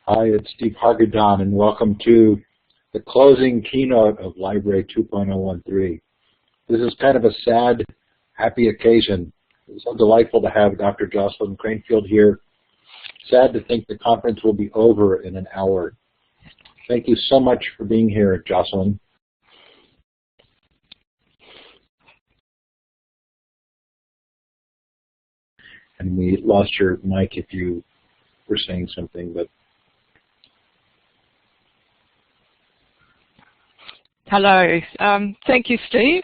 Hi, it's Steve Hargadon, and welcome to the closing keynote of Library 2.013. This is kind of a sad, happy occasion. It's so delightful to have Dr. Jocelyn Cranefield here. Sad to think the conference will be over in an hour. Thank you so much for being here, Jocelyn. And we lost your mic if you were saying something, but hello. Thank you, Steve,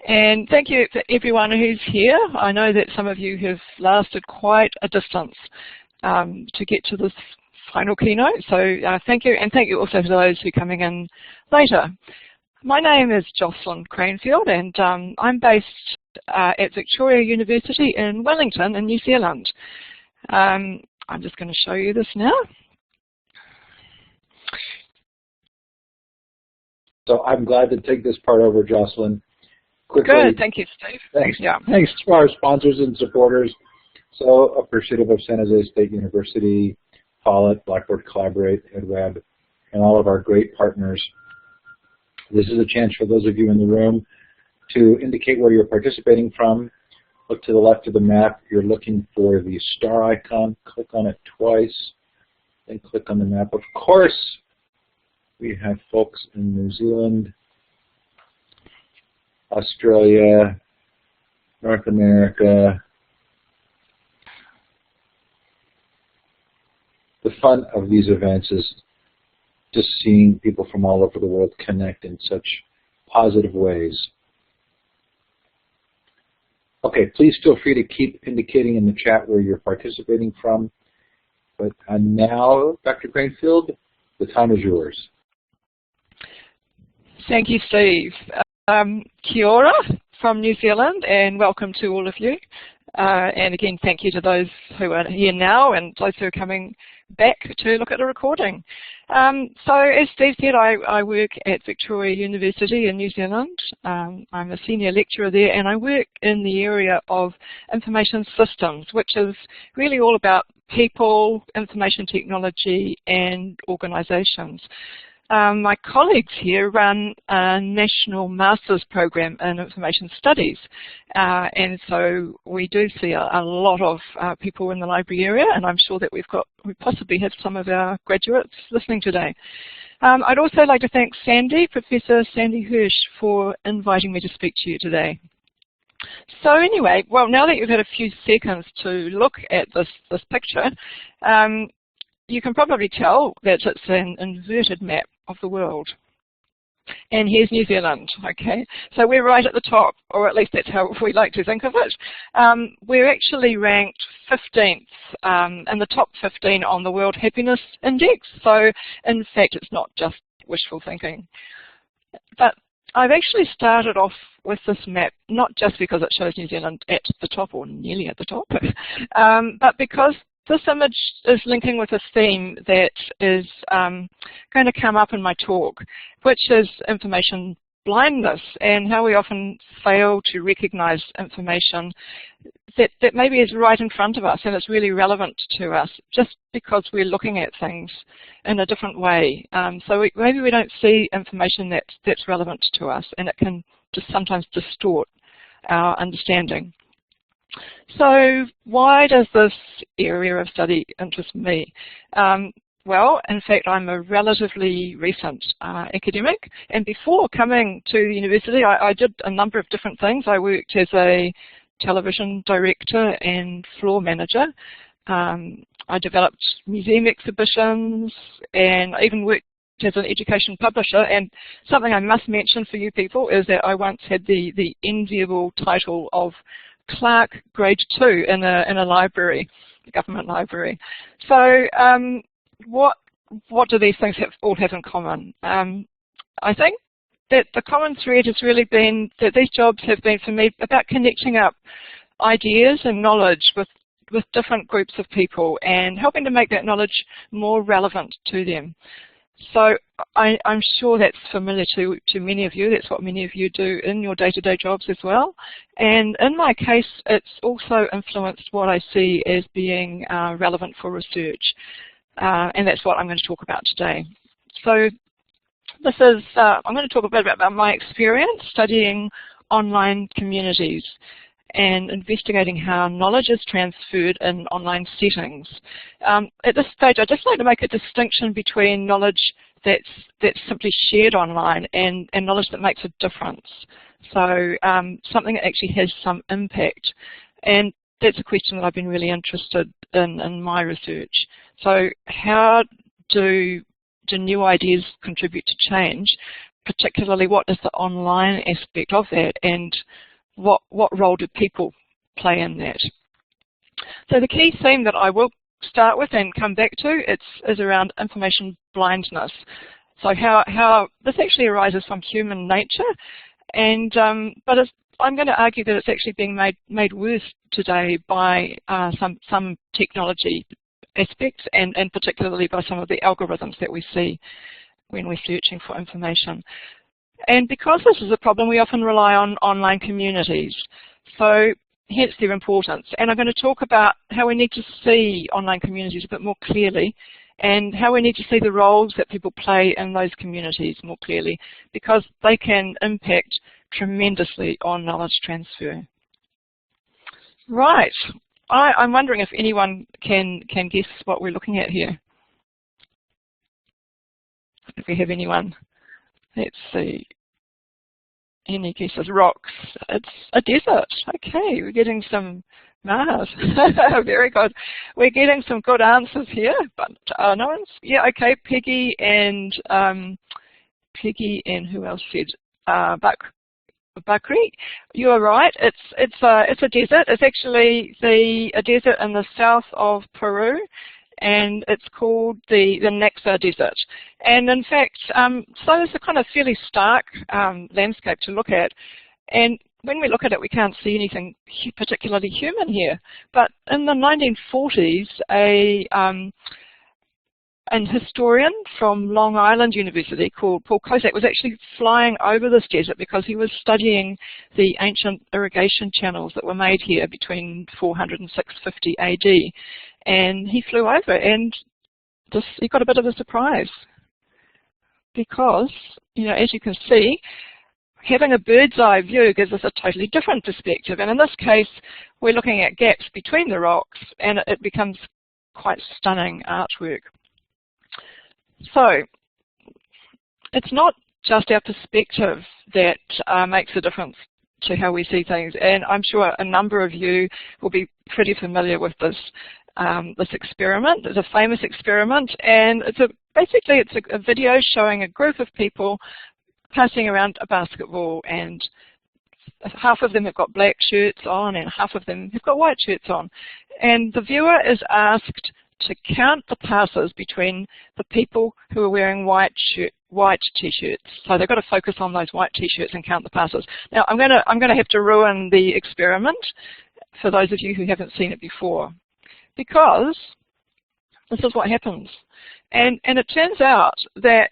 and thank you to everyone who's here. I know that some of you have lasted quite a distance to get to this final keynote, so thank you, and thank you also to those who are coming in later. My name is Jocelyn Cranefield, and I'm based at Victoria University in Wellington in New Zealand. I'm just going to show you this now. So I'm glad to take this part over, Jocelyn. Quickly, good, thank you, Steve. Thanks. Yeah. Thanks to our sponsors and supporters. So appreciative of San Jose State University, Follett, Blackboard Collaborate, EdWeb, and all of our great partners. This is a chance for those of you in the room to indicate where you're participating from. Look to the left of the map. You're looking for the star icon. Click on it twice, then click on the map. Of course, we have folks in New Zealand, Australia, North America. The fun of these events is just seeing people from all over the world connect in such positive ways. Okay, please feel free to keep indicating in the chat where you're participating from. But now, Dr. Cranefield, the time is yours. Thank you, Steve. Kia ora from New Zealand, and welcome to all of you. And again, thank you to those who are here now and those who are coming back to look at the recording. So as Steve said, I work at Victoria University in New Zealand. I'm a senior lecturer there, and I work in the area of information systems, which is really all about people, information technology, and organisations. My colleagues here run a national master's program in information studies, and so we do see a lot of people in the library area, and I'm sure that we possibly have some of our graduates listening today. I'd also like to thank Professor Sandy Hirsch, for inviting me to speak to you today. So anyway, well, now that you've had a few seconds to look at this picture, you can probably tell that it's an inverted map of the world. And here's New Zealand, okay? So we're right at the top, or at least that's how we like to think of it. We're actually ranked 15th in the top 15 on the World Happiness Index. So in fact, it's not just wishful thinking. But I've actually started off with this map, not just because it shows New Zealand at the top, or nearly at the top, but because this image is linking with a theme that is going to come up in my talk, which is information blindness, and how we often fail to recognize information that maybe is right in front of us and it's really relevant to us, just because we're looking at things in a different way. So maybe we don't see information that's relevant to us, and it can just sometimes distort our understanding. So why does this area of study interest me? Well, in fact, I'm a relatively recent academic, and before coming to the university, I did a number of different things. I worked as a television director and floor manager. I developed museum exhibitions, and I even worked as an education publisher. And something I must mention for you people is that I once had the enviable title of Clerk Grade 2 in a library, a government library. So what do these things all have in common? I think that the common thread has really been that these jobs have been, for me, about connecting up ideas and knowledge with different groups of people and helping to make that knowledge more relevant to them. So I'm sure that's familiar to many of you. That's what many of you do in your day-to-day jobs as well. And in my case, it's also influenced what I see as being relevant for research. and that's what I'm going to talk about today. So this is, I'm going to talk a bit about my experience studying online communities and investigating how knowledge is transferred in online settings. At this stage, I'd just like to make a distinction between knowledge that's simply shared online and knowledge that makes a difference. So something that actually has some impact. And that's a question that I've been really interested in my research. So how do new ideas contribute to change? Particularly, what is the online aspect of that, and what role do people play in that? So the key theme that I will start with and come back to is around information blindness. So how this actually arises from human nature, and but I'm going to argue that it's actually being made worse today by some technology aspects, and particularly by some of the algorithms that we see when we're searching for information. And because this is a problem, we often rely on online communities. So hence their importance. And I'm going to talk about how we need to see online communities a bit more clearly, and how we need to see the roles that people play in those communities more clearly, because they can impact tremendously on knowledge transfer. Right. I'm wondering if anyone can guess what we're looking at here. If we have anyone. Let's see. Any guesses? Rocks. It's a desert. Okay, we're getting some Mars. Very good. We're getting some good answers here, but no one's. Yeah, okay. Peggy and who else said Bakri? You are right. It's a desert. It's actually a desert in the south of Peru, and it's called the Naxa Desert. And in fact, so it's a kind of fairly stark landscape to look at. And when we look at it, we can't see anything particularly human here. But in the 1940s, an historian from Long Island University called Paul Kozak was actually flying over this desert because he was studying the ancient irrigation channels that were made here between 400 and 650 AD. And he flew over, and he got a bit of a surprise because, you know, as you can see, having a bird's eye view gives us a totally different perspective. And in this case, we're looking at gaps between the rocks, and it becomes quite stunning artwork. So it's not just our perspective that makes a difference to how we see things, and I'm sure a number of you will be pretty familiar with this experiment. It's a famous experiment, and basically it's a video showing a group of people passing around a basketball, and half of them have got black shirts on and half of them have got white shirts on. And the viewer is asked to count the passes between the people who are wearing white t-shirts. So they've got to focus on those white t-shirts and count the passes. Now I'm going to have to ruin the experiment for those of you who haven't seen it before, because this is what happens. And it turns out that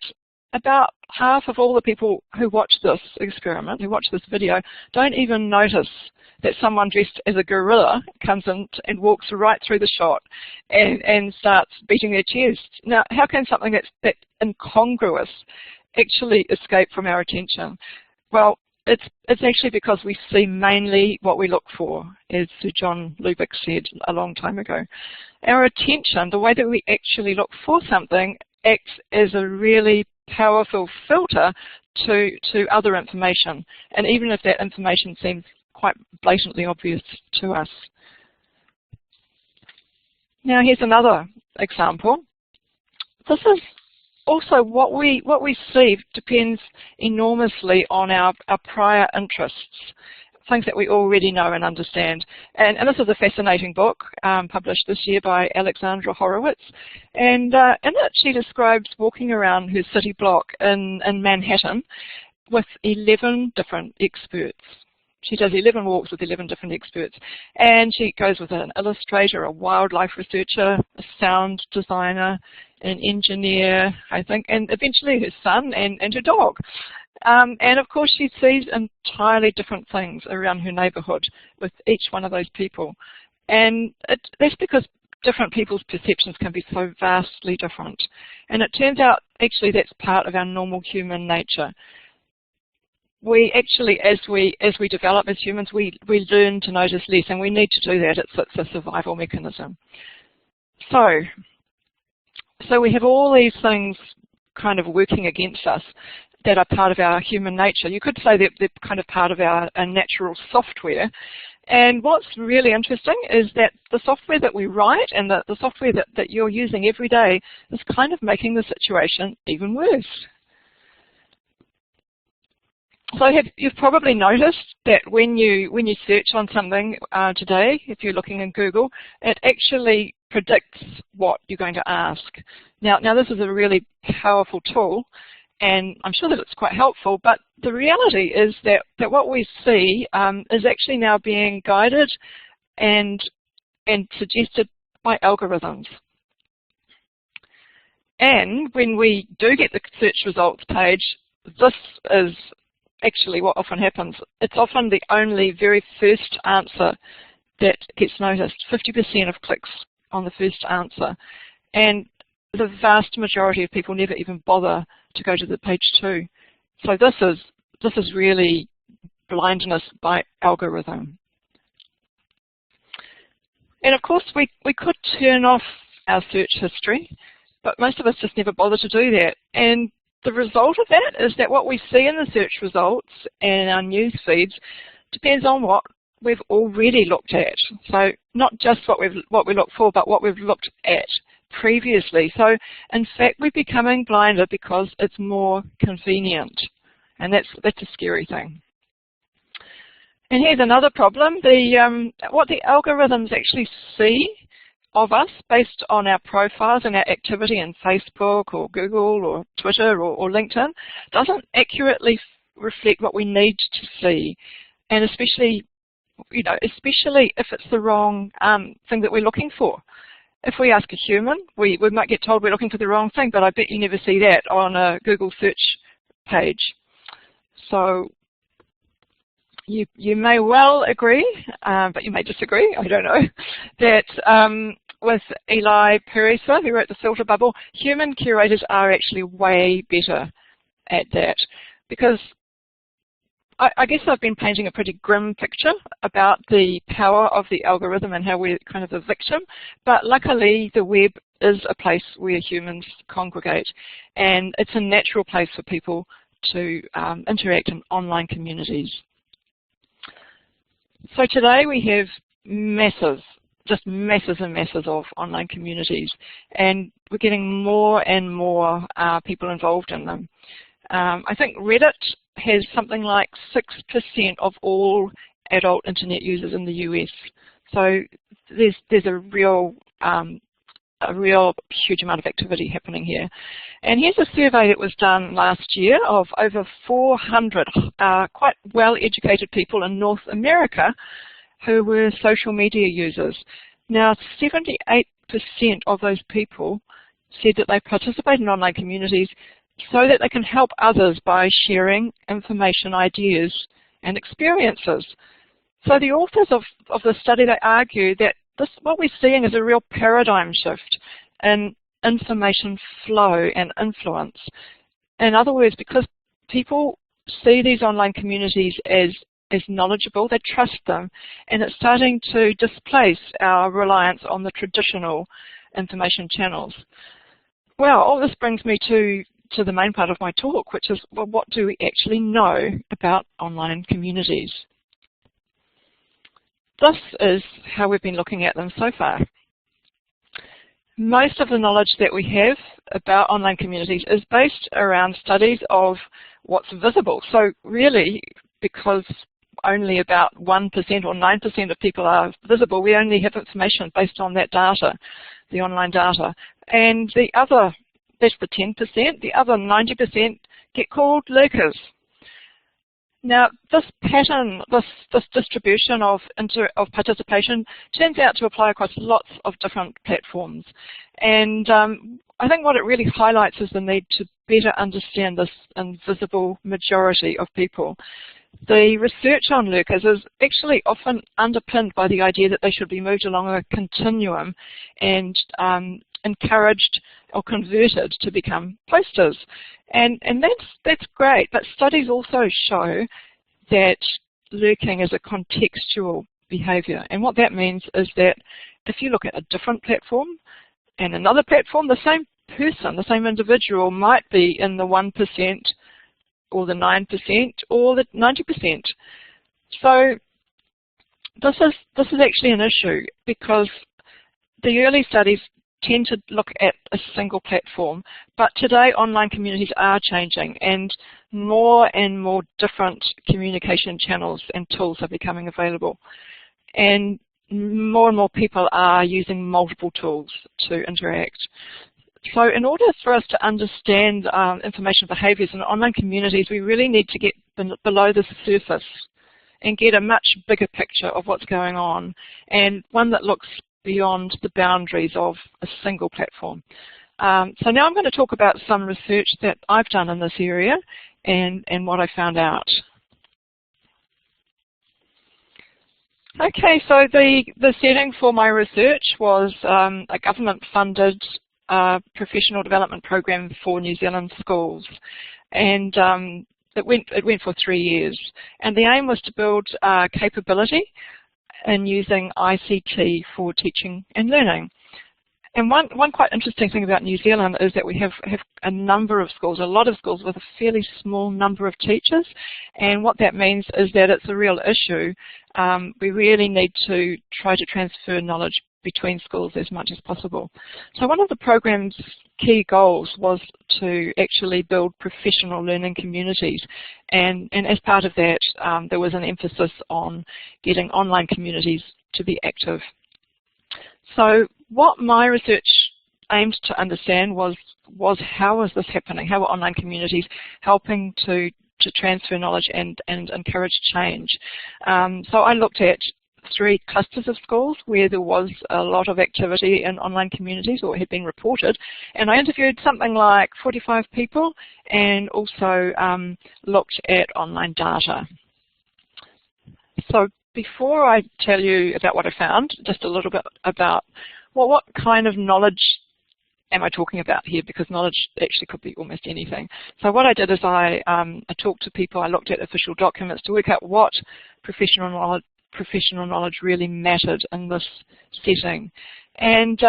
about half of all the people who watch this experiment, who watch this video, don't even notice that someone dressed as a gorilla comes in and walks right through the shot and starts beating their chest. Now, how can something that's that incongruous actually escape from our attention? Well, it's actually because we see mainly what we look for, as Sir John Lubbock said a long time ago. Our attention, the way that we actually look for something, acts as a really powerful filter to other information, and even if that information seems quite blatantly obvious to us. Now here's another example. This is also what we see depends enormously on our prior interests, things that we already know and understand. And this is a fascinating book published this year by Alexandra Horowitz. And in it she describes walking around her city block in Manhattan with 11 different experts. She does 11 walks with 11 different experts. And she goes with an illustrator, a wildlife researcher, a sound designer, an engineer, I think, and eventually her son and her dog. And of course she sees entirely different things around her neighbourhood with each one of those people. And that's because different people's perceptions can be so vastly different. And it turns out, actually, that's part of our normal human nature. We actually, as we develop as humans, we learn to notice less, and we need to do that. It's a survival mechanism. So we have all these things kind of working against us that are part of our human nature. You could say that they're kind of part of our natural software. And what's really interesting is that the software that we write and the software that you're using every day is kind of making the situation even worse. So you've probably noticed that when you search on something today, if you're looking in Google, it actually predicts what you're going to ask. Now this is a really powerful tool, and I'm sure that it's quite helpful, but the reality is that what we see is actually now being guided and suggested by algorithms. And when we do get the search results page, this is actually what often happens. It's often the only very first answer that gets noticed, 50% of clicks on the first answer. And the vast majority of people never even bother to go to the page 2. So this is really blindness by algorithm. And of course we could turn off our search history, but most of us just never bother to do that. And the result of that is that what we see in the search results and our news feeds depends on what we've already looked at. So not just what we look for, but what we've looked at previously. So in fact, we're becoming blinder because it's more convenient, and that's a scary thing. And here's another problem: what the algorithms actually see of us based on our profiles and our activity in Facebook or Google or Twitter or LinkedIn doesn't accurately reflect what we need to see, and especially if it's the wrong thing that we're looking for. If we ask a human, we might get told we're looking for the wrong thing, but I bet you never see that on a Google search page. So you may well agree, but you may disagree, I don't know, that with Eli Peresa, who wrote The Filter Bubble, human curators are actually way better at that, because I guess I've been painting a pretty grim picture about the power of the algorithm and how we're kind of the victim, but luckily the web is a place where humans congregate, and it's a natural place for people to interact in online communities. So today we have just masses and masses of online communities, and we're getting more and more people involved in them. I think Reddit has something like 6% of all adult internet users in the US. So there's a real huge amount of activity happening here. And here's a survey that was done last year of over 400 quite well-educated people in North America who were social media users. Now, 78% of those people said that they participate in online communities so that they can help others by sharing information, ideas, and experiences. So the authors of the study, they argue that what we're seeing is a real paradigm shift in information flow and influence. In other words, because people see these online communities as knowledgeable, they trust them, and it's starting to displace our reliance on the traditional information channels. Well, all this brings me to the main part of my talk, which is, well, what do we actually know about online communities? This is how we've been looking at them so far. Most of the knowledge that we have about online communities is based around studies of what's visible. So really, because only about 1% or 9% of people are visible, we only have information based on that data, the online data. And the other, that's the 10%, the other 90% get called lurkers. Now, this pattern, this distribution of participation turns out to apply across lots of different platforms. And I think what it really highlights is the need to better understand this invisible majority of people. The research on lurkers is actually often underpinned by the idea that they should be moved along a continuum and encouraged or converted to become posters. And that's great, but studies also show that lurking is a contextual behaviour. And what that means is that if you look at a different platform and another platform, the same person, the same individual might be in the 1% or the 9% or the 90%. So this is actually an issue because the early studies tend to look at a single platform, but today online communities are changing and more different communication channels and tools are becoming available. And more people are using multiple tools to interact. So in order for us to understand information behaviours in online communities, we really need to get below the surface and get a much bigger picture of what's going on, and one that looks beyond the boundaries of a single platform. So now I'm going to talk about some research that I've done in this area and what I found out. Okay, so the setting for my research was a government-funded professional development program for New Zealand schools, and it went for 3 years. And the aim was to build capability in using ICT for teaching and learning. And one quite interesting thing about New Zealand is that we have a number of schools, a lot of schools with a fairly small number of teachers. And what that means is that it's a real issue. We really need to try to transfer knowledge between schools as much as possible. So one of the program's key goals was to actually build professional learning communities, and as part of that there was an emphasis on getting online communities to be active. So what my research aimed to understand was how is this happening? How are online communities helping to transfer knowledge and encourage change? So I looked at 3 clusters of schools where there was a lot of activity in online communities, or had been reported, and I interviewed something like 45 people and also looked at online data. So before I tell you about what I found, just a little bit about what kind of knowledge am I talking about here, because knowledge actually could be almost anything. So what I did is I talked to people, I looked at official documents to work out what professional knowledge really mattered in this setting. And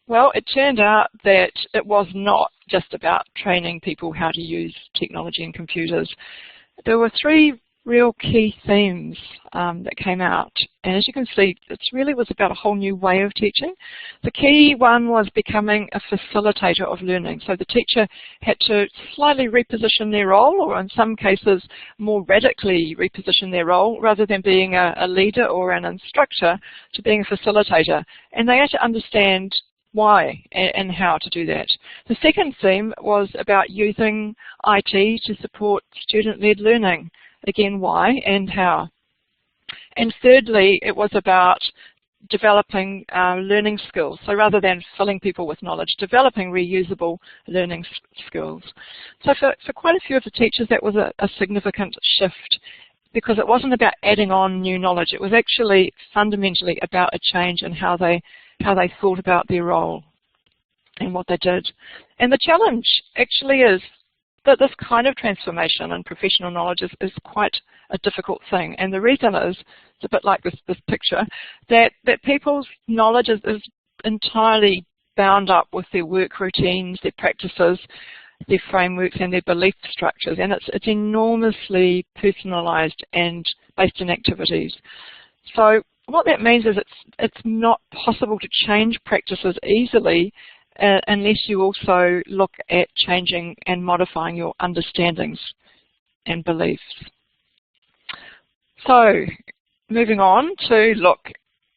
well, it turned out that it was not just about training people how to use technology and computers. There were 3 real key themes that came out, and as you can see, it really was about a whole new way of teaching. The key one was becoming a facilitator of learning, so the teacher had to slightly reposition their role, or in some cases more radically reposition their role, rather than being a leader or an instructor to being a facilitator, and they had to understand why and how to do that. The second theme was about using IT to support student-led learning. Again, why and how. And thirdly, it was about developing learning skills. So rather than filling people with knowledge, developing reusable learning skills. So for quite a few of the teachers, that was a significant shift, because it wasn't about adding on new knowledge. It was actually fundamentally about a change in how they thought about their role and what they did. And the challenge actually is that this kind of transformation in professional knowledge is quite a difficult thing. And the reason is, it's a bit like this picture, that people's knowledge is entirely bound up with their work routines, their practices, their frameworks and their belief structures. And it's enormously personalised and based in activities. So what that means is it's not possible to change practices easily unless you also look at changing and modifying your understandings and beliefs. So, moving on to look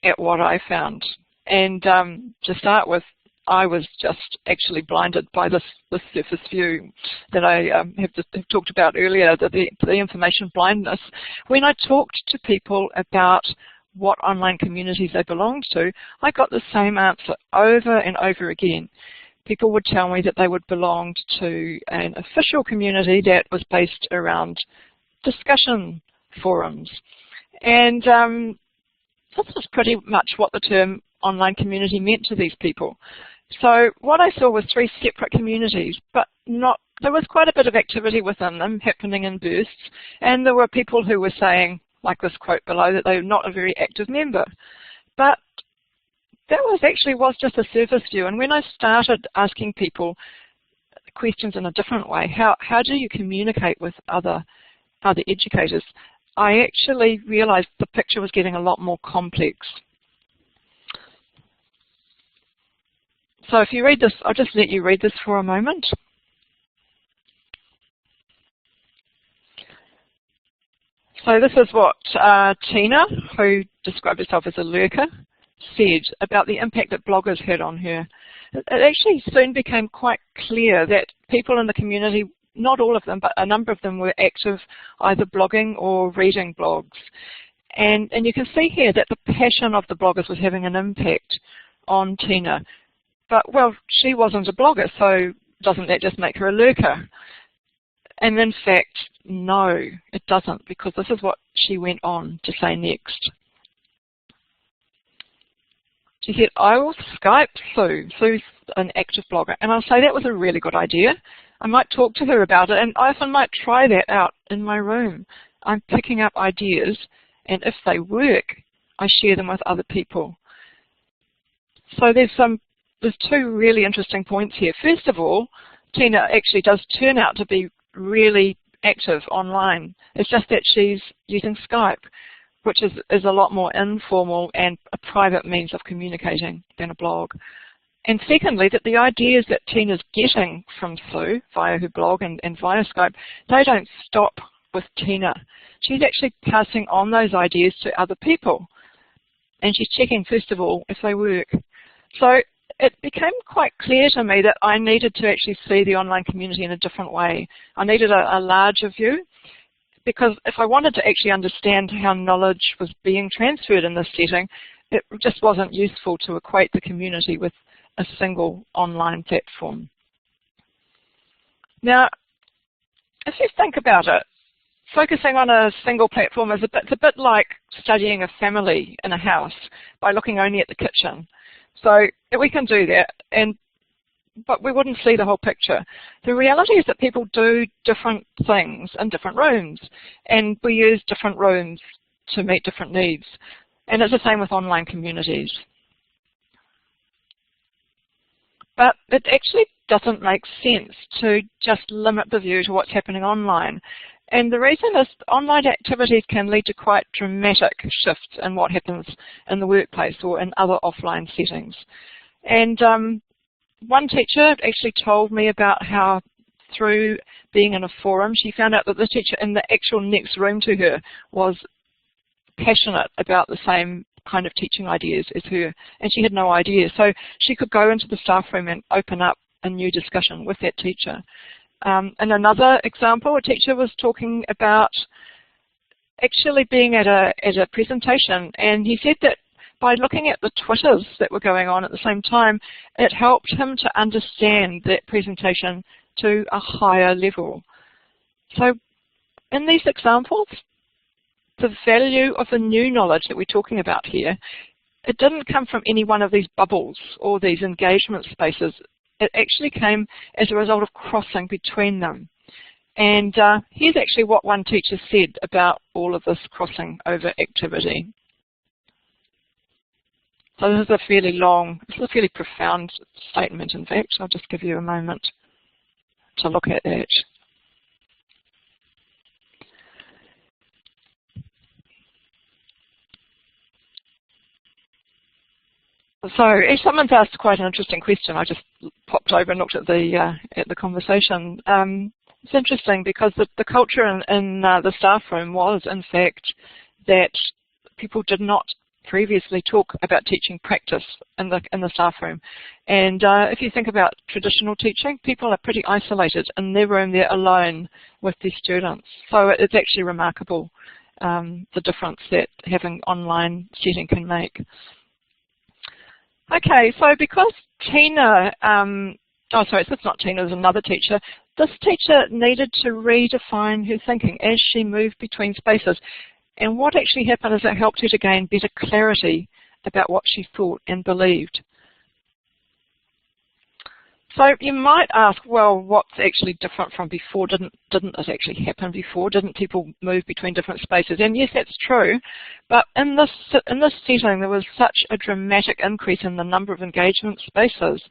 at what I found. And to start with, I was just actually blinded by this surface view that I have talked about earlier, the information blindness. When I talked to people about what online communities they belonged to, I got the same answer over and over again. People would tell me that they would belong to an official community that was based around discussion forums. And this was pretty much what the term online community meant to these people. So what I saw was 3 separate communities, but there was quite a bit of activity within them happening in bursts, and there were people who were saying, like this quote below, that they were not a very active member. But that was just a surface view, and when I started asking people questions in a different way, how do you communicate with other educators, I actually realized the picture was getting a lot more complex. So if you read this, I'll just let you read this for a moment. So this is what Tina, who described herself as a lurker, said about the impact that bloggers had on her. It actually soon became quite clear that people in the community, not all of them, but a number of them were active either blogging or reading blogs. And you can see here that the passion of the bloggers was having an impact on Tina. But, well, she wasn't a blogger, so doesn't that just make her a lurker? And in fact, no, it doesn't, because this is what she went on to say next. She said, I will Skype Sue. Sue's an active blogger, and I'll say that was a really good idea. I might talk to her about it, and I often might try that out in my room. I'm picking up ideas, and if they work, I share them with other people. So there's 2 really interesting points here. First of all, Tina actually does turn out to be really active online. It's just that she's using Skype, which is a lot more informal and a private means of communicating than a blog. And secondly, that the ideas that Tina's getting from Sue via her blog and via Skype, they don't stop with Tina. She's actually passing on those ideas to other people. And she's checking, first of all, if they work. So it became quite clear to me that I needed to actually see the online community in a different way. I needed a larger view, because if I wanted to actually understand how knowledge was being transferred in this setting, it just wasn't useful to equate the community with a single online platform. Now, if you think about it, focusing on a single platform is it's a bit like studying a family in a house by looking only at the kitchen. So we can do that, but we wouldn't see the whole picture. The reality is that people do different things in different rooms, and we use different rooms to meet different needs. And it's the same with online communities. But it actually doesn't make sense to just limit the view to what's happening online. And the reason is online activities can lead to quite dramatic shifts in what happens in the workplace or in other offline settings. And one teacher actually told me about how through being in a forum, she found out that the teacher in the actual next room to her was passionate about the same kind of teaching ideas as her, and she had no idea. So she could go into the staff room and open up a new discussion with that teacher. And another example, a teacher was talking about actually being at a presentation, and he said that by looking at the Twitters that were going on at the same time, it helped him to understand that presentation to a higher level. So in these examples, the value of the new knowledge that we're talking about here, it didn't come from any one of these bubbles or these engagement spaces. It actually came as a result of crossing between them. And here's actually what one teacher said about all of this crossing over activity. So this is a fairly profound statement, in fact. I'll just give you a moment to look at that. So someone's asked quite an interesting question. I just popped over and looked at the conversation. It's interesting because the culture in the staff room was, in fact, that people did not previously talk about teaching practice in the staff room. And if you think about traditional teaching, people are pretty isolated in their room. They're alone with their students. So it's actually remarkable the difference that having online setting can make. Okay, so because Tina, oh sorry, it's not Tina, there's another teacher. this teacher needed to redefine her thinking as she moved between spaces. And what actually happened is it helped her to gain better clarity about what she thought and believed. So you might ask, well, what's actually different from before? Didn't it actually happen before? Didn't people move between different spaces? And yes, that's true. But in this setting, there was such a dramatic increase in the number of engagement spaces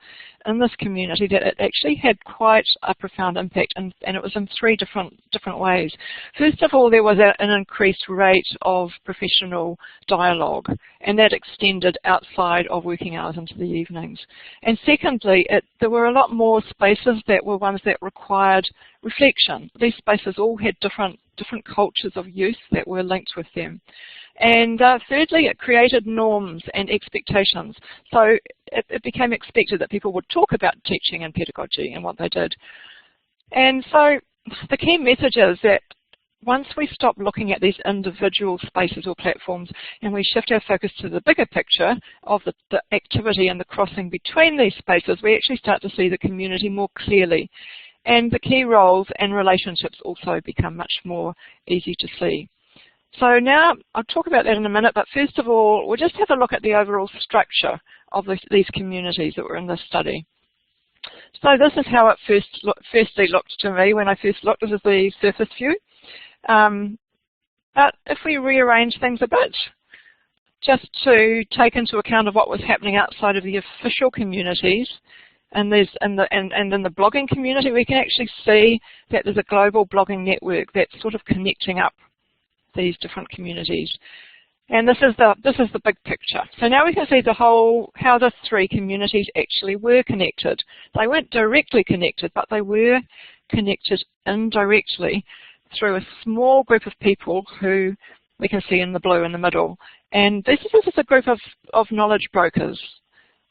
in this community that it actually had quite a profound impact, and it was in three different ways. First of all, there was an increased rate of professional dialogue, and that extended outside of working hours into the evenings. And secondly, there were a lot more spaces that were ones that required reflection. These spaces all had different cultures of use that were linked with them. And thirdly, it created norms and expectations. So it became expected that people would talk about teaching and pedagogy and what they did. And so the key message is that once we stop looking at these individual spaces or platforms and we shift our focus to the bigger picture of the activity and the crossing between these spaces, we actually start to see the community more clearly. And the key roles and relationships also become much more easy to see. So now, I'll talk about that in a minute, but first of all, we'll just have a look at the overall structure of these communities that were in this study. So this is how it firstly looked to me when I first looked. This is the surface view. But if we rearrange things a bit, just to take into account of what was happening outside of the official communities, and in the blogging community, we can actually see that there's a global blogging network that's sort of connecting up these different communities. And this is the big picture. So now we can see how the three communities actually were connected. They weren't directly connected, but they were connected indirectly through a small group of people who we can see in the blue in the middle. And this is a group of knowledge brokers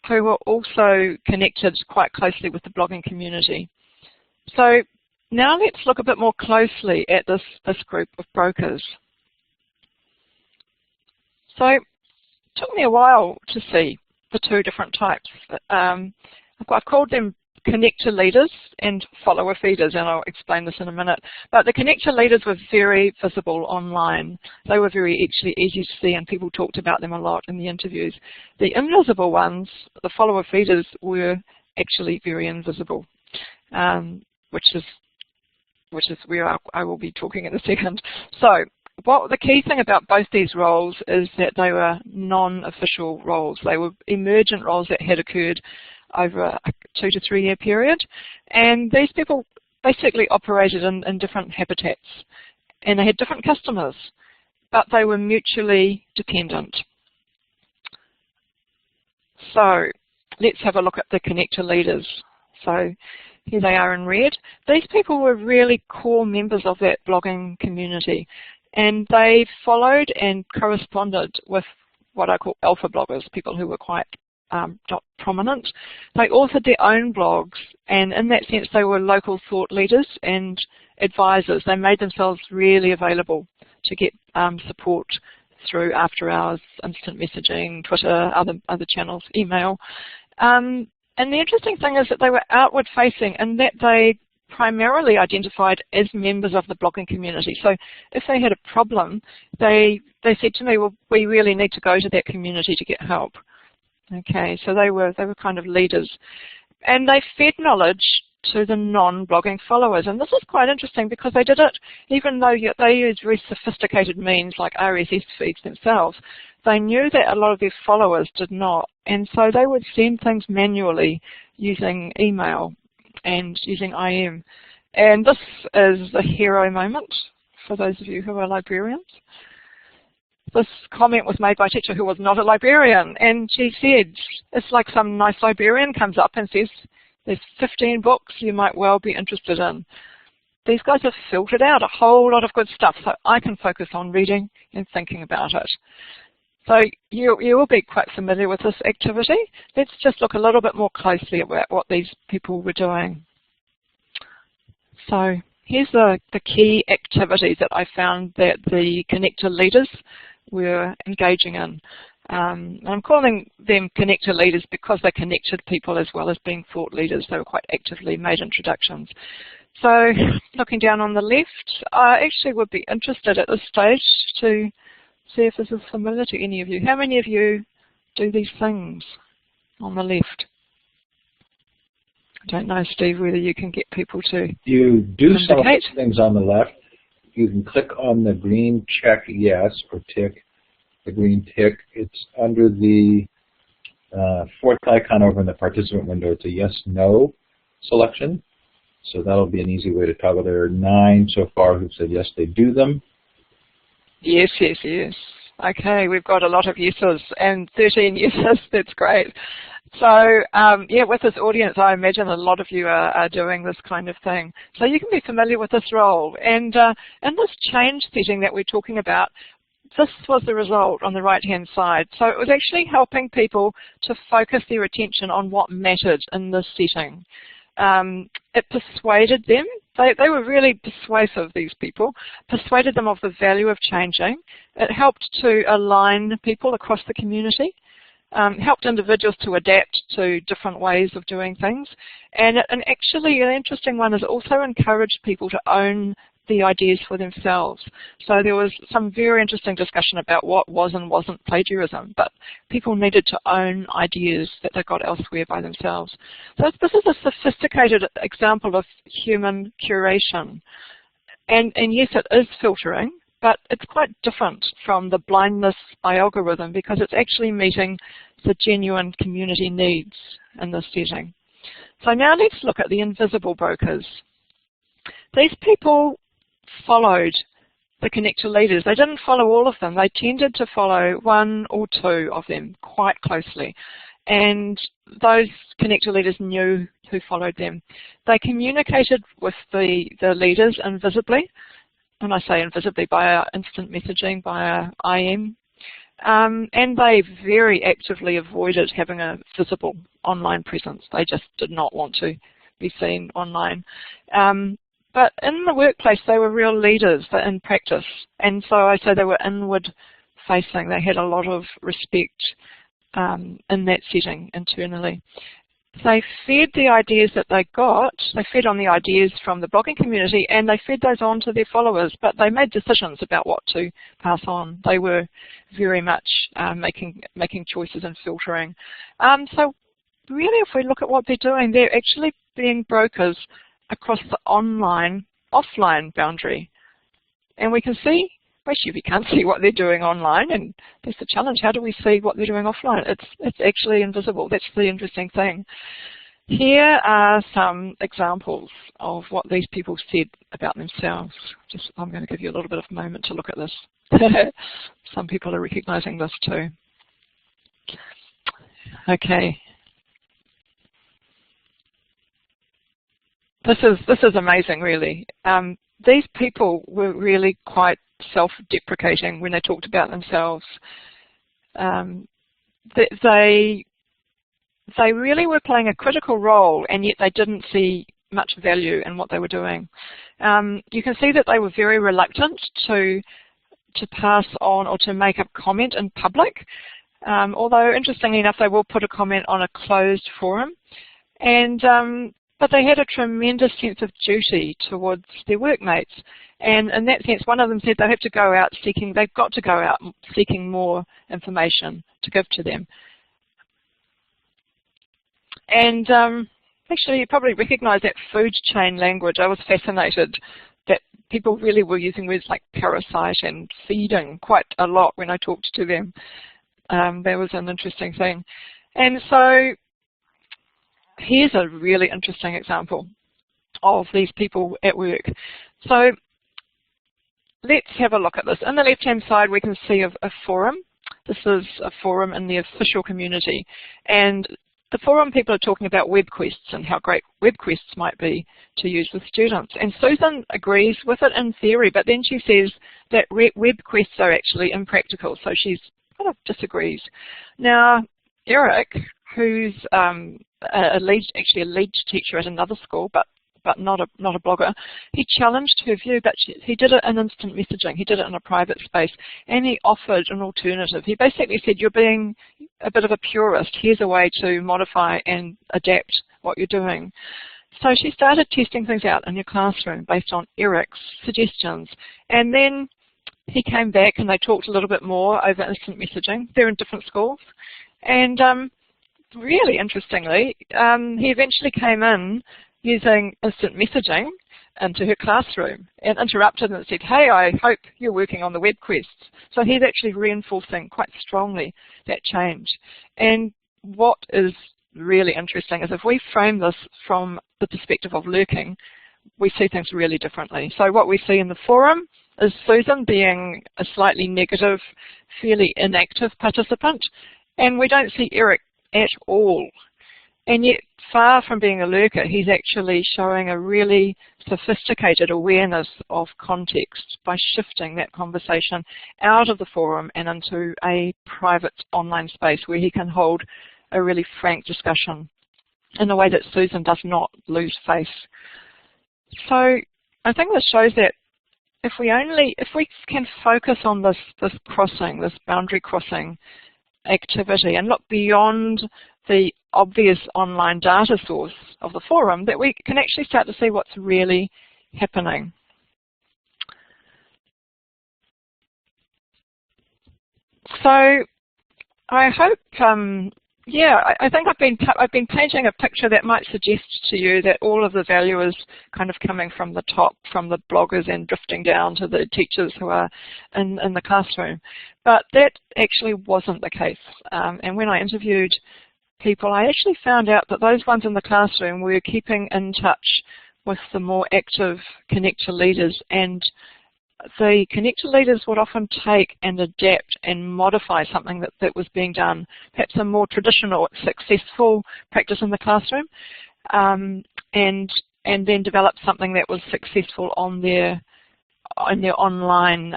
who were also connected quite closely with the blogging community. So now let's look a bit more closely at this group of brokers. So it took me a while to see the two different types. I've called them connector leaders and follower feeders, and I'll explain this in a minute. But the connector leaders were very visible online. They were very actually easy to see, and people talked about them a lot in the interviews. The invisible ones, the follower feeders, were actually very invisible, which is where I will be talking in a second. So the key thing about both these roles is that they were non-official roles. They were emergent roles that had occurred over a 2 to 3 year period, and these people basically operated in different habitats, and they had different customers, but they were mutually dependent. So let's have a look at the connector leaders. So here they are in red. These people were really core members of that blogging community, and they followed and corresponded with what I call alpha bloggers, people who were quite not prominent. They authored their own blogs, and in that sense they were local thought leaders and advisors. They made themselves really available to get support through after hours, instant messaging, Twitter, other channels, email. And the interesting thing is that they were outward facing, and that they primarily identified as members of the blogging community. So if they had a problem, they said to me, well, we really need to go to that community to get help. Okay, so they were kind of leaders, and they fed knowledge to the non-blogging followers. And this is quite interesting because they did it even though they used very sophisticated means like RSS feeds themselves. They knew that a lot of their followers did not, and so they would send things manually using email and using IM. And this is a hero moment for those of you who are librarians. This comment was made by a teacher who was not a librarian, and she said, it's like some nice librarian comes up and says, there's 15 books you might well be interested in. These guys have filtered out a whole lot of good stuff, so I can focus on reading and thinking about it. So you will be quite familiar with this activity. Let's just look a little bit more closely at what these people were doing. So here's the key activities that I found that the connector leaders were engaging in. And I'm calling them connector leaders because they connected people as well as being thought leaders. They were quite actively made introductions. So looking down on the left, I actually would be interested at this stage to see if this is familiar to any of you. How many of you do these things on the left? I don't know, Steve, whether you can get people to You do some of indicate. those things on the left. You can click on the green check yes or tick, the green tick. It's under the fourth icon over in the participant window. It's a yes-no selection. So that'll be an easy way to toggle. There are 9 so far who've said yes, they do them. Yes, yes, yes. Okay, we've got a lot of yeses and 13 yeses. That's great. So, yeah, with this audience, I imagine a lot of you are doing this kind of thing. So you can be familiar with this role. And in this change setting that we're talking about, this was the result on the right-hand side. So it was actually helping people to focus their attention on what mattered in this setting. It persuaded them, they were really persuasive, these people, persuaded them of the value of changing. It helped to align people across the community, helped individuals to adapt to different ways of doing things. And actually, an interesting one is also encouraged people to own the ideas for themselves. So there was some very interesting discussion about what was and wasn't plagiarism, but people needed to own ideas that they got elsewhere by themselves. So this is a sophisticated example of human curation. And yes, it is filtering, but it's quite different from the blindness by algorithm because it's actually meeting the genuine community needs in this setting. So now let's look at the invisible brokers. These people followed the connector leaders. They didn't follow all of them. They tended to follow 1 or 2 of them quite closely. And those connector leaders knew who followed them. They communicated with the leaders invisibly. And I say invisibly by instant messaging, by IM. And they very actively avoided having a visible online presence. They just did not want to be seen online. But in the workplace, they were real leaders in practice. And so I say they were inward facing. They had a lot of respect in that setting internally. They fed the ideas that they got. They fed on the ideas from the blogging community, and they fed those on to their followers, but they made decisions about what to pass on. They were very much making choices and filtering. So really, if we look at what they're doing, they're actually being brokers across the online-offline boundary. And we can see, actually we can't see what they're doing online, and that's the challenge. How do we see what they're doing offline? It's actually invisible. That's the interesting thing. Here are some examples of what these people said about themselves. I'm going to give you a little bit of a moment to look at this. Some people are recognizing this too. Okay. This is amazing, really. These people were really quite self-deprecating when they talked about themselves. They really were playing a critical role, and yet they didn't see much value in what they were doing. You can see that they were very reluctant to pass on or to make a comment in public. Although, interestingly enough, they will put a comment on a closed forum. But they had a tremendous sense of duty towards their workmates. And in that sense, one of them said they've got to go out seeking more information to give to them. And actually, you probably recognize that food chain language. I was fascinated that people really were using words like parasite and feeding quite a lot when I talked to them. That was an interesting thing. And so here's a really interesting example of these people at work. So let's have a look at this. On the left-hand side, we can see a forum. This is a forum in the official community. And the forum people are talking about web quests and how great web quests might be to use with students. And Susan agrees with it in theory, but then she says that web quests are actually impractical. So she kind of disagrees. Now, Eric, who's actually a lead teacher at another school, but not a blogger, he challenged her view, but he did it in instant messaging. He did it in a private space, and he offered an alternative. He basically said, you're being a bit of a purist. Here's a way to modify and adapt what you're doing. So she started testing things out in her classroom based on Eric's suggestions. And then he came back and they talked a little bit more over instant messaging. They're in different schools. And really interestingly, he eventually came in using instant messaging into her classroom and interrupted and said, hey, I hope you're working on the web quests. So he's actually reinforcing quite strongly that change. And what is really interesting is if we frame this from the perspective of lurking, we see things really differently. So what we see in the forum is Susan being a slightly negative, fairly inactive participant, and we don't see Eric at all. And yet, far from being a lurker, he's actually showing a really sophisticated awareness of context by shifting that conversation out of the forum and into a private online space where he can hold a really frank discussion in a way that Susan does not lose face. So I think this shows that if we can focus on this crossing, this boundary crossing activity and look beyond the obvious online data source of the forum, that we can actually start to see what's really happening. So I hope, I think I've been painting a picture that might suggest to you that all of the value is kind of coming from the top, from the bloggers, and drifting down to the teachers who are in the classroom. But that actually wasn't the case. And when I interviewed people, I actually found out that those ones in the classroom were keeping in touch with the more active connector leaders, and the connector leaders would often take and adapt and modify something that was being done, perhaps a more traditional, successful practice in the classroom, and then develop something that was successful on their online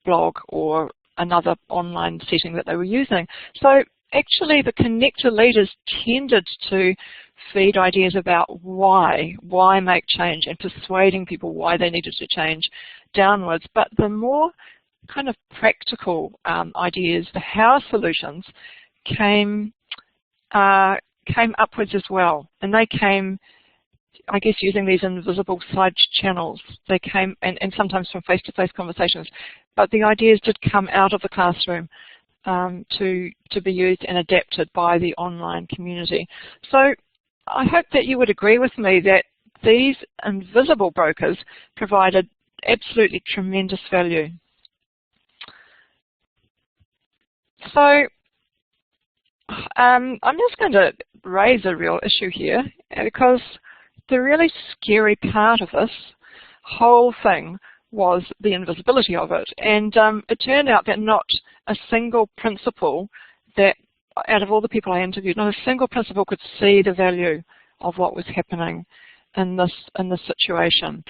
blog or another online setting that they were using. So actually the connector leaders tended to feed ideas about why make change, and persuading people why they needed to change downwards. But the more kind of practical ideas, the how solutions, came upwards as well. And they came, I guess, using these invisible side channels. They came, and sometimes from face-to-face conversations, but the ideas did come out of the classroom to be used and adapted by the online community. So I hope that you would agree with me that these invisible brokers provided absolutely tremendous value. So I'm just going to raise a real issue here, because the really scary part of this whole thing was the invisibility of it. And it turned out that not a single principal, that out of all the people I interviewed, not a single principal could see the value of what was happening in this situation.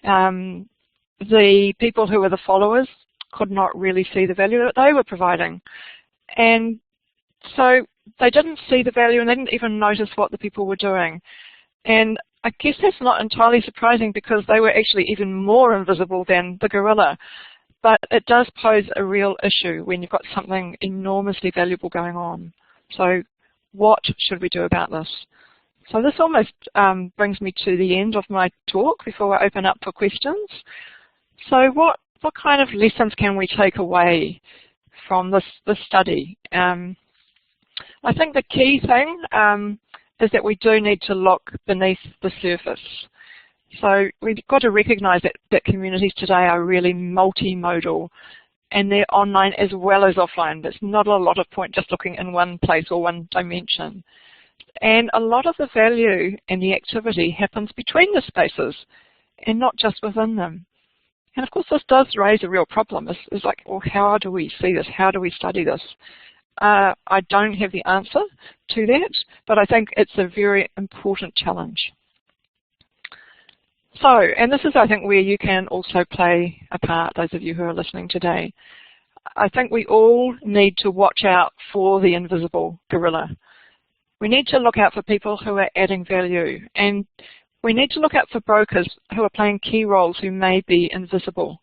The people who were the followers could not really see the value that they were providing. And so they didn't see the value, and they didn't even notice what the people were doing. And I guess that's not entirely surprising, because they were actually even more invisible than the guerrilla. But it does pose a real issue when you've got something enormously valuable going on. So what should we do about this? So this almost brings me to the end of my talk before I open up for questions. So what kind of lessons can we take away from this study? I think the key thing is that we do need to look beneath the surface. So we've got to recognize that communities today are really multimodal, and they're online as well as offline. There's not a lot of point just looking in one place or one dimension. And a lot of the value and the activity happens between the spaces and not just within them. And of course this does raise a real problem. It's like, well, how do we see this? How do we study this? I don't have the answer to that, but I think it's a very important challenge. So, and this is, I think, where you can also play a part, those of you who are listening today. I think we all need to watch out for the invisible guerrilla. We need to look out for people who are adding value, and we need to look out for brokers who are playing key roles who may be invisible.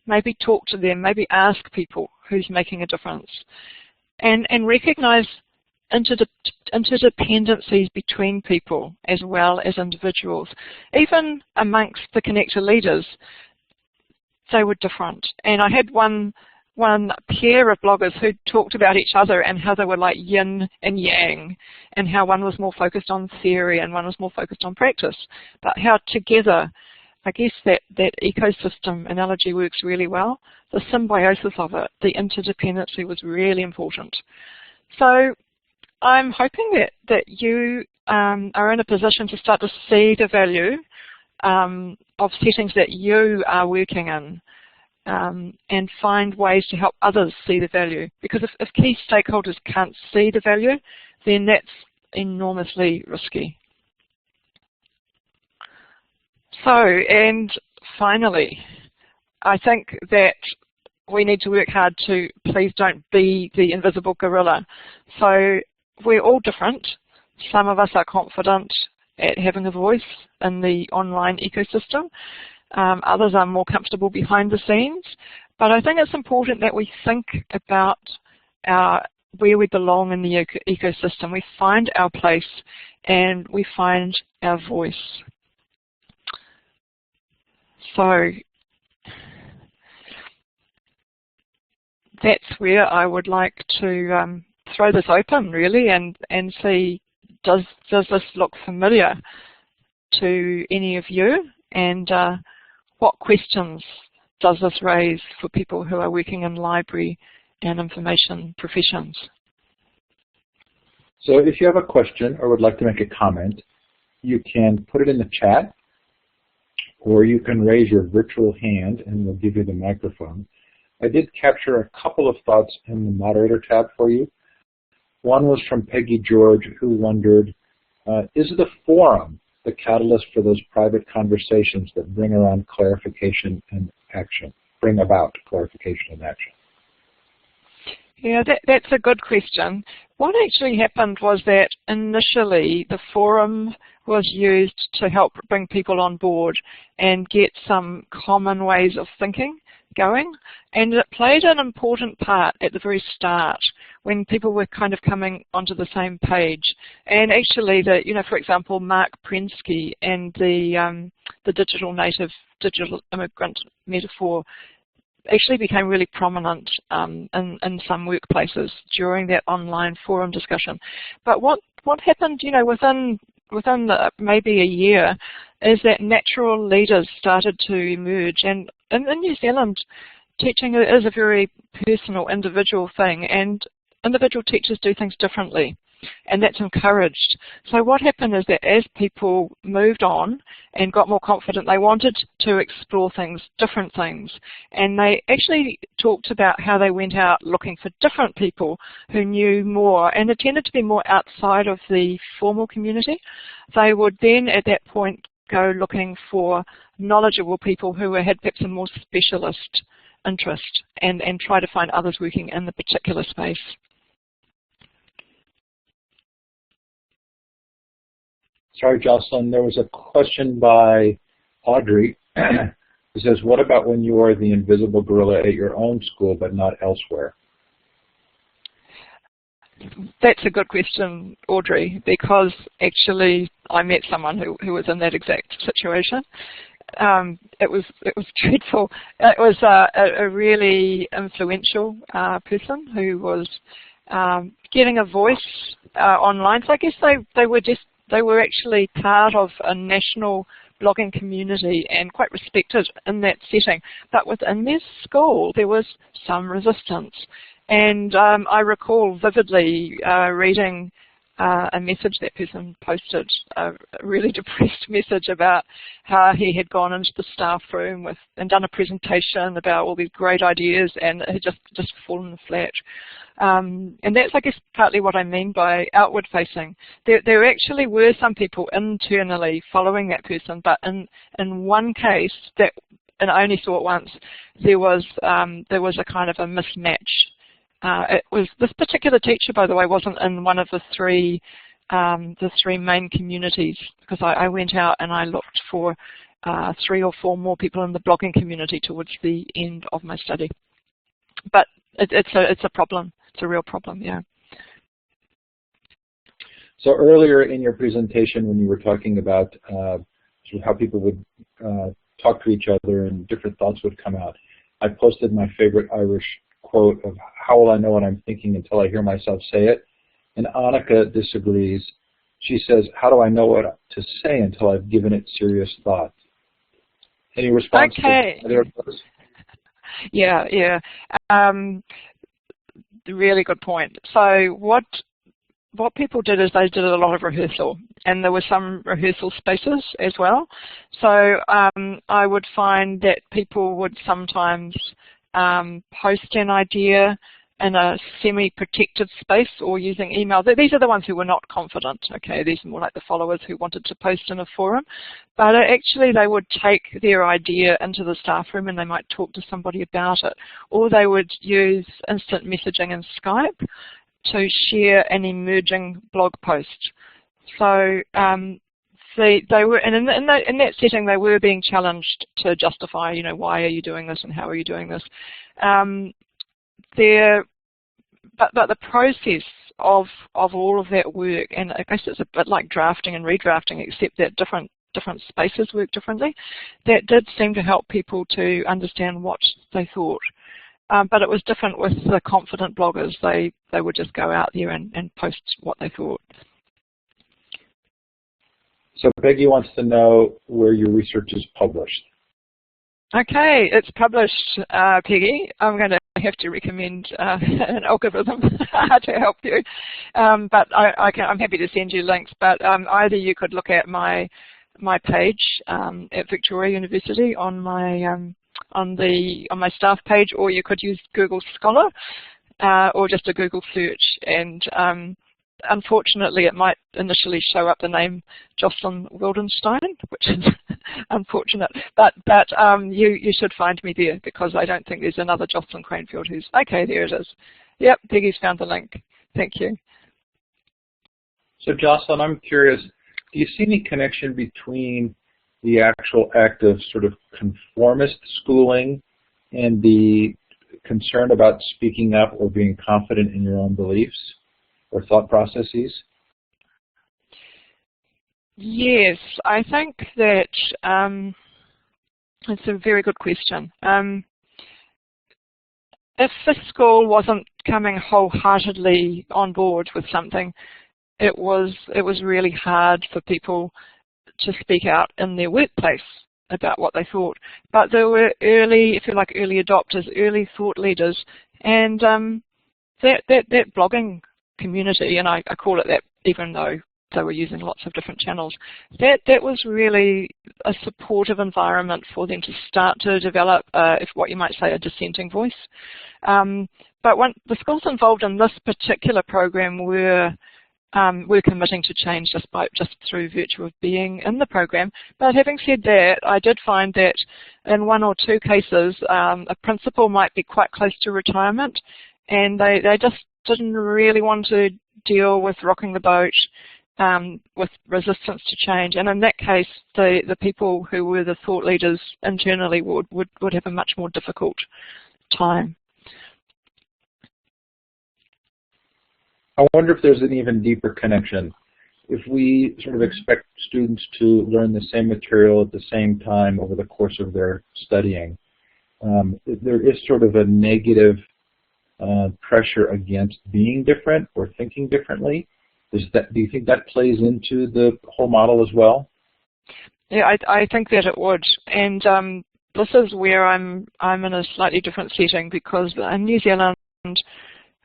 Maybe talk to them, maybe ask people who's making a difference. And recognize interdependencies between people as well as individuals. Even amongst the connector leaders, they were different. And I had one pair of bloggers who talked about each other and how they were like yin and yang, and how one was more focused on theory and one was more focused on practice, but how together, I guess that ecosystem analogy works really well. The symbiosis of it, the interdependency was really important. So I'm hoping that you are in a position to start to see the value of settings that you are working in, and find ways to help others see the value. Because if key stakeholders can't see the value, then that's enormously risky. So, and finally, I think that we need to work hard to please don't be the invisible gorilla. So we're all different. Some of us are confident at having a voice in the online ecosystem. Others are more comfortable behind the scenes. But I think it's important that we think about where we belong in the ecosystem. We find our place and we find our voice. So that's where I would like to throw this open, really, and see, does this look familiar to any of you, and what questions does this raise for people who are working in library and information professions? So if you have a question or would like to make a comment, you can put it in the chat, or you can raise your virtual hand and we'll give you the microphone. I did capture a couple of thoughts in the moderator tab for you. One was from Peggy George, who wondered, is the forum the catalyst for those private conversations that bring around clarification and action, bring about clarification and action? Yeah, that's a good question. What actually happened was that initially the forum was used to help bring people on board and get some common ways of thinking going, and it played an important part at the very start when people were kind of coming onto the same page. And actually, for example, Mark Prensky and the digital native, digital immigrant metaphor actually became really prominent in some workplaces during that online forum discussion. But what happened, within maybe a year, is that natural leaders started to emerge. And in New Zealand, teaching is a very personal, individual thing, and individual teachers do things differently, and that's encouraged. So what happened is that as people moved on and got more confident, they wanted to explore things, different things, and they actually talked about how they went out looking for different people who knew more, and it tended to be more outside of the formal community. They would then at that point go looking for knowledgeable people who had perhaps a more specialist interest, and try to find others working in the particular space. Sorry, Jocelyn, there was a question by Audrey who says, what about when you are the invisible gorilla at your own school but not elsewhere? That's a good question, Audrey, because actually I met someone who was in that exact situation. It was dreadful. It was a really influential person who was getting a voice online. So I guess they were actually part of a national blogging community and quite respected in that setting. But within their school, there was some resistance. And I recall vividly reading a message that person posted, a really depressed message about how he had gone into the staff room and done a presentation about all these great ideas, and it had just fallen flat. And that's, I guess, partly what I mean by outward facing. There actually were some people internally following that person, but in one case, and I only saw it once, there was a kind of a mismatch. It was this particular teacher, by the way, wasn't in one of the three main communities, because I went out and I looked for 3 or 4 more people in the blogging community towards the end of my study. But it's a problem. It's a real problem, yeah. So earlier in your presentation, when you were talking about sort of how people would talk to each other and different thoughts would come out, I posted my favorite Irish quote of, "How will I know what I'm thinking until I hear myself say it?" And Annika disagrees. She says, "How do I know what to say until I've given it serious thought?" Any response to either of those? Yeah. Really good point. So what people did is they did a lot of rehearsal, and there were some rehearsal spaces as well. So I would find that people would sometimes post an idea in a semi-protected space or using email. These are the ones who were not confident, okay? These are more like the followers who wanted to post in a forum. But actually they would take their idea into the staff room and they might talk to somebody about it. Or they would use instant messaging in Skype to share an emerging blog post. So they were, and in that setting, they were being challenged to justify, why are you doing this and how are you doing this? But the process of all of that work, and I guess it's a bit like drafting and redrafting, except that different spaces work differently. That did seem to help people to understand what they thought. But it was different with the confident bloggers. They would just go out there and post what they thought. So Peggy wants to know where your research is published. Okay, it's published, Peggy. I'm going to have to recommend an algorithm to help you. But I'm happy to send you links. But either you could look at my page at Victoria University on my staff page, or you could use Google Scholar or just a Google search. And unfortunately, it might initially show up the name Jocelyn Wildenstein, which is unfortunate. But you should find me there, because I don't think there's another Jocelyn Cranefield who's... Okay, there it is. Yep, Peggy's found the link. Thank you. So Jocelyn, I'm curious, do you see any connection between the actual act of sort of conformist schooling and the concern about speaking up or being confident in your own beliefs or thought processes? Yes, I think that it's a very good question. If the school wasn't coming wholeheartedly on board with something, it was really hard for people to speak out in their workplace about what they thought. But there were early, if you like, early adopters, early thought leaders, and that blogging community, and I call it that even though they were using lots of different channels, that was really a supportive environment for them to start to develop, if what you might say, a dissenting voice. But when the schools involved in this particular program were committing to change just through virtue of being in the program. But having said that, I did find that in one or two cases, a principal might be quite close to retirement, and they just didn't really want to deal with rocking the boat with resistance to change. And in that case, the people who were the thought leaders internally would have a much more difficult time. I wonder if there's an even deeper connection. If we sort of expect students to learn the same material at the same time over the course of their studying, there is sort of a negative pressure against being different or thinking differently. Do you think that plays into the whole model as well? Yeah, I think that it would. And this is where I'm in a slightly different setting, because in New Zealand,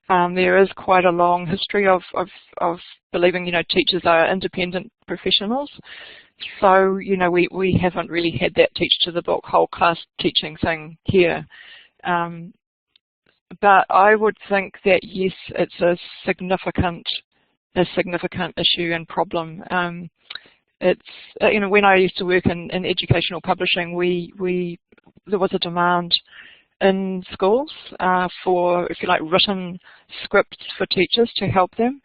there is quite a long history of believing, teachers are independent professionals. So, we haven't really had that teach to the book, whole class teaching thing here. But I would think that, yes, it's a significant issue and problem. It's, when I used to work in educational publishing, there was a demand in schools for, if you like, written scripts for teachers to help them.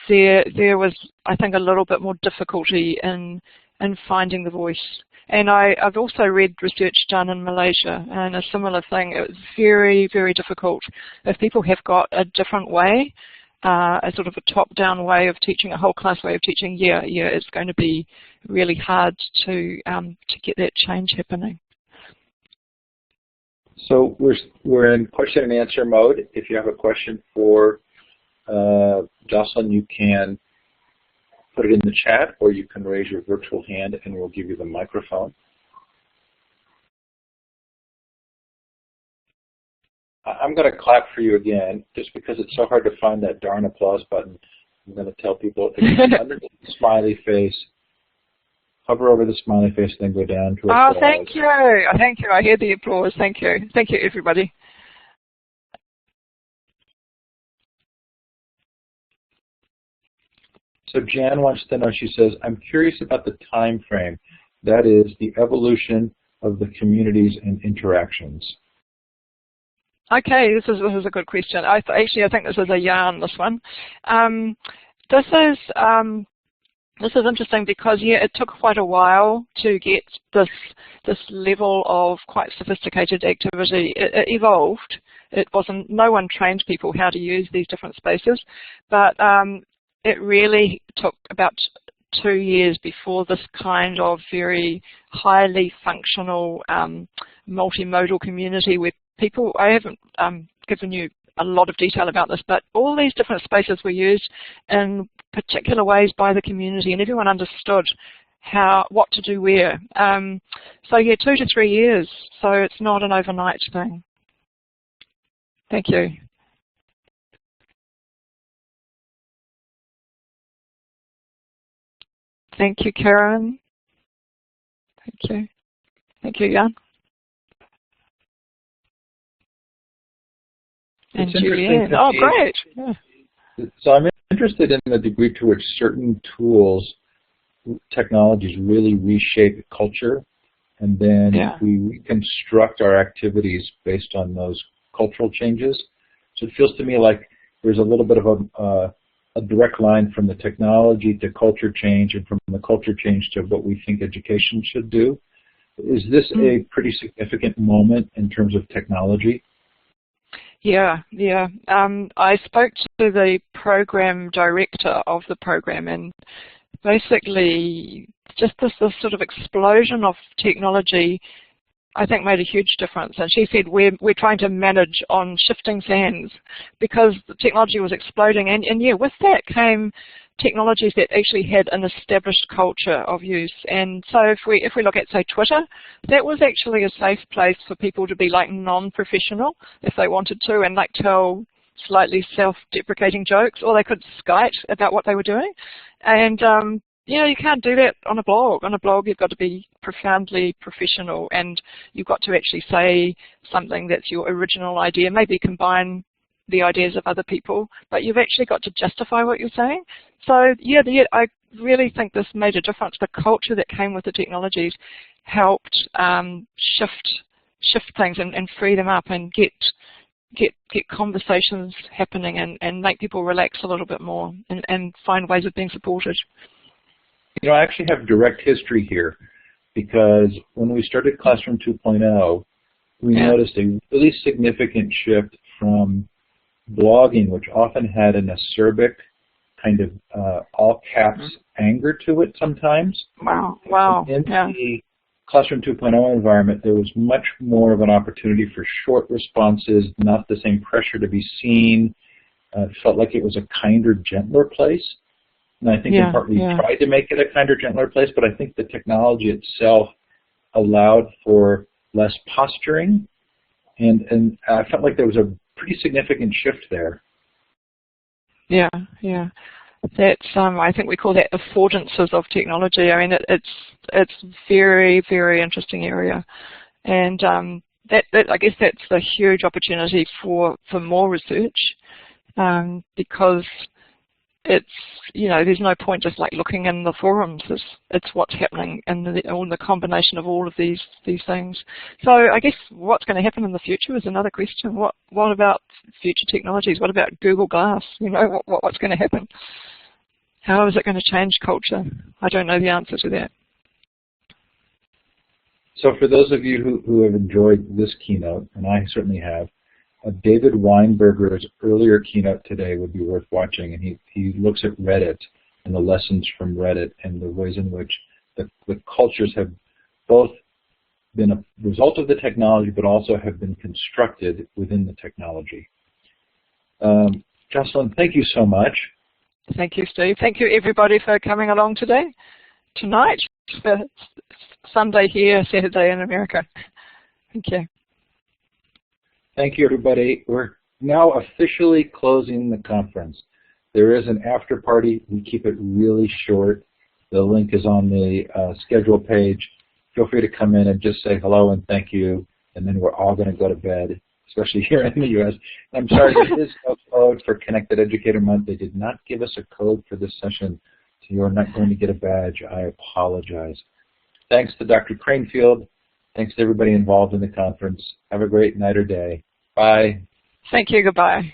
There was, I think, a little bit more difficulty in finding the voice. And I've also read research done in Malaysia, and a similar thing. It was very, very difficult. If people have got a different way a sort of a top-down way of teaching, a whole class way of teaching, yeah, it's going to be really hard to get that change happening. So we're in question and answer mode. If you have a question for Jocelyn, you can put it in the chat, or you can raise your virtual hand and we'll give you the microphone. I'm going to clap for you again, just because it's so hard to find that darn applause button. I'm going to tell people underneath the smiley face, hover over the smiley face, then go down to applause. Oh, thank you. Thank you. I hear the applause. Thank you. Thank you, everybody. So Jan wants to know, she says, I'm curious about the time frame. That is the evolution of the communities and interactions. Okay, this is a good question. Actually, I think this is a yarn, this one. This is interesting because, yeah, it took quite a while to get this level of quite sophisticated activity. It evolved. It wasn't, no one trained people how to use these different spaces, but it really took about 2 years before this kind of very highly functional multimodal community where people, I haven't given you a lot of detail about this, but all these different spaces were used in particular ways by the community, and everyone understood what to do where. So yeah, 2 to 3 years, so it's not an overnight thing. Thank you. Thank you, Karen. Thank you. Thank you, Jan. And Julianne. Oh, great. Yeah. So I'm interested in the degree to which certain tools, technologies really reshape culture, and then we reconstruct our activities based on those cultural changes. So it feels to me like there's a little bit of a direct line from the technology to culture change, and from the culture change to what we think education should do. Is this a pretty significant moment in terms of technology? Yeah. I spoke to the program director of the program, and basically just this sort of explosion of technology, I think, made a huge difference. And she said we're trying to manage on shifting sands because the technology was exploding, and yeah, with that came technologies that actually had an established culture of use. And so if we look at, say, Twitter, that was actually a safe place for people to be like non-professional if they wanted to, and like tell slightly self-deprecating jokes, or they could skite about what they were doing. And you know, you can't do that on a blog. On a blog, you've got to be profoundly professional, and you've got to actually say something that's your original idea, maybe combine the ideas of other people, but you've actually got to justify what you're saying. So yeah, I really think this made a difference. The culture that came with the technologies helped shift things and free them up and get conversations happening and make people relax a little bit more and find ways of being supported. You know, I actually have direct history here, because when we started Classroom 2.0, we noticed a really significant shift from blogging, which often had an acerbic kind of all caps anger to it sometimes. Wow. In the Classroom 2.0 environment, there was much more of an opportunity for short responses, not the same pressure to be seen. It felt like it was a kinder, gentler place. And I think in part we tried to make it a kinder, gentler place, but I think the technology itself allowed for less posturing, and I felt like there was a pretty significant shift there. Yeah. That's I think we call that affordances of technology. I mean, it's very, very interesting area, and that I guess that's a huge opportunity for more research, because it's, you know, there's no point just like looking in the forums. It's what's happening in the combination of all of these things. So I guess what's going to happen in the future is another question. What about future technologies? What about Google Glass? You know, what's going to happen? How is it going to change culture? I don't know the answer to that. So for those of you who have enjoyed this keynote, and I certainly have, David Weinberger's earlier keynote today would be worth watching, and he looks at Reddit and the lessons from Reddit and the ways in which the cultures have both been a result of the technology but also have been constructed within the technology. Jocelyn, thank you so much. Thank you, Steve. Thank you, everybody, for coming along tonight, for Sunday here, Saturday in America. Thank you. Thank you, everybody. We're now officially closing the conference. There is an after party. We keep it really short. The link is on the schedule page. Feel free to come in and just say hello and thank you, and then we're all going to go to bed, especially here in the U.S. I'm sorry, there is no code for Connected Educator Month. They did not give us a code for this session, so you're not going to get a badge. I apologize. Thanks to Dr. Cranefield. Thanks to everybody involved in the conference. Have a great night or day. Bye. Thank you. Goodbye.